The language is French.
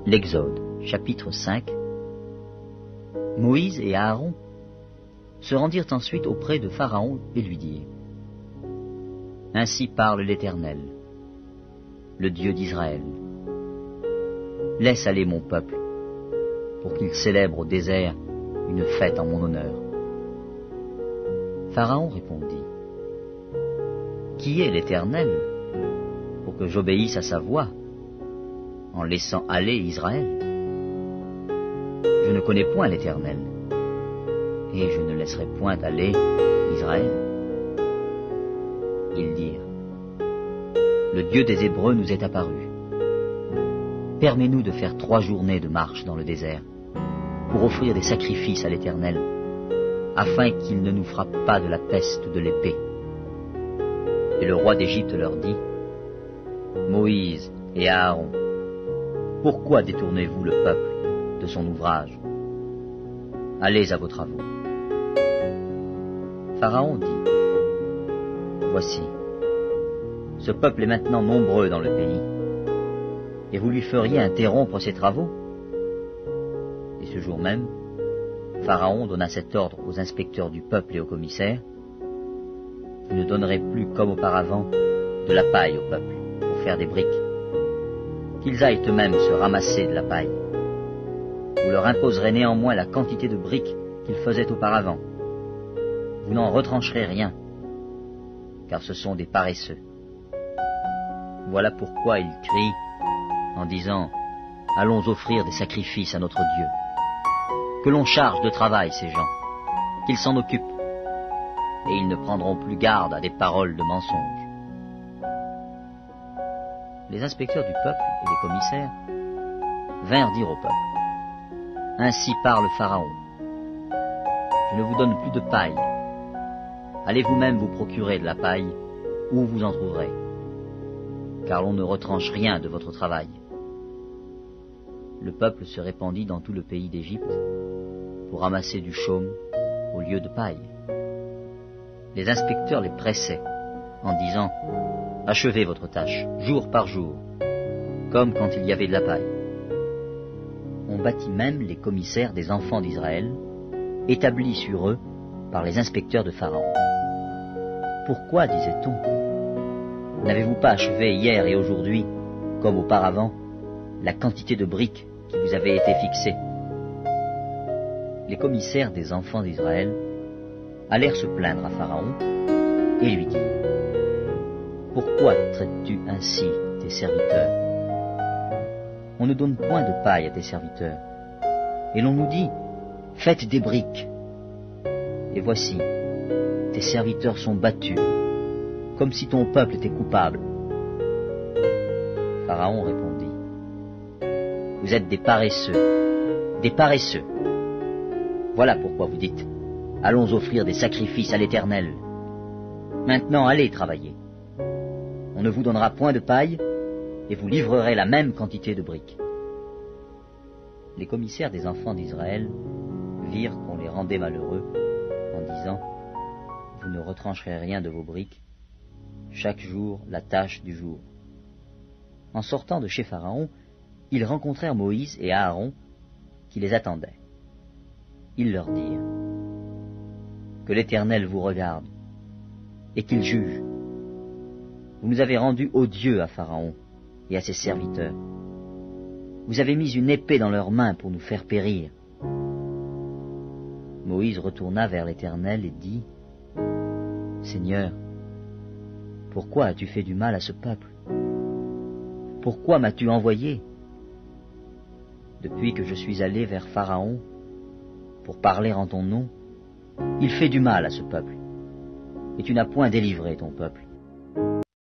L'Exode, chapitre 5. Moïse et Aaron se rendirent ensuite auprès de Pharaon et lui dirent: Ainsi parle l'Éternel, le Dieu d'Israël. Laisse aller mon peuple, pour qu'il célèbre au désert une fête en mon honneur. Pharaon répondit: Qui est l'Éternel, pour que j'obéisse à sa voix, en laissant aller Israël? Je ne connais point l'Éternel, et je ne laisserai point aller Israël. Ils dirent: Le Dieu des Hébreux nous est apparu. Permets-nous de faire 3 journées de marche dans le désert, pour offrir des sacrifices à l'Éternel, afin qu'il ne nous frappe pas de la peste de l'épée. Et le roi d'Égypte leur dit: Moïse et Aaron, pourquoi détournez-vous le peuple de son ouvrage? Allez à vos travaux. Pharaon dit: Voici, ce peuple est maintenant nombreux dans le pays, et vous lui feriez interrompre ses travaux? Et ce jour même, Pharaon donna cet ordre aux inspecteurs du peuple et aux commissaires: Vous ne donnerez plus, comme auparavant, de la paille au peuple pour faire des briques. Qu'ils aillent eux-mêmes se ramasser de la paille. Vous leur imposerez néanmoins la quantité de briques qu'ils faisaient auparavant. Vous n'en retrancherez rien, car ce sont des paresseux. Voilà pourquoi ils crient en disant: Allons offrir des sacrifices à notre Dieu. Que l'on charge de travail ces gens, qu'ils s'en occupent, et ils ne prendront plus garde à des paroles de mensonge. Les inspecteurs du peuple et les commissaires vinrent dire au peuple: Ainsi parle Pharaon. Je ne vous donne plus de paille. Allez vous-même vous procurer de la paille, où vous en trouverez, car l'on ne retranche rien de votre travail. Le peuple se répandit dans tout le pays d'Égypte pour ramasser du chaume au lieu de paille. Les inspecteurs les pressaient en disant: Achevez votre tâche, jour par jour, comme quand il y avait de la paille. On battit même les commissaires des enfants d'Israël, établis sur eux par les inspecteurs de Pharaon. Pourquoi, disait-on, n'avez-vous pas achevé hier et aujourd'hui, comme auparavant, la quantité de briques qui vous avait été fixée? Les commissaires des enfants d'Israël allèrent se plaindre à Pharaon et lui dirent: Pourquoi traites-tu ainsi tes serviteurs? On ne donne point de paille à tes serviteurs, et l'on nous dit: Faites des briques. Et voici, tes serviteurs sont battus, comme si ton peuple était coupable. Pharaon répondit: Vous êtes des paresseux, des paresseux. Voilà pourquoi vous dites: Allons offrir des sacrifices à l'Éternel. Maintenant, allez travailler. On ne vous donnera point de paille, et vous livrerez la même quantité de briques. Les commissaires des enfants d'Israël virent qu'on les rendait malheureux, en disant: Vous ne retrancherez rien de vos briques, chaque jour la tâche du jour. En sortant de chez Pharaon, ils rencontrèrent Moïse et Aaron, qui les attendaient. Ils leur dirent: Que l'Éternel vous regarde, et qu'il juge. Vous nous avez rendus odieux à Pharaon et à ses serviteurs. Vous avez mis une épée dans leurs mains pour nous faire périr. Moïse retourna vers l'Éternel et dit: Seigneur, pourquoi as-tu fait du mal à ce peuple? Pourquoi m'as-tu envoyé? Depuis que je suis allé vers Pharaon pour parler en ton nom, il fait du mal à ce peuple, et tu n'as point délivré ton peuple.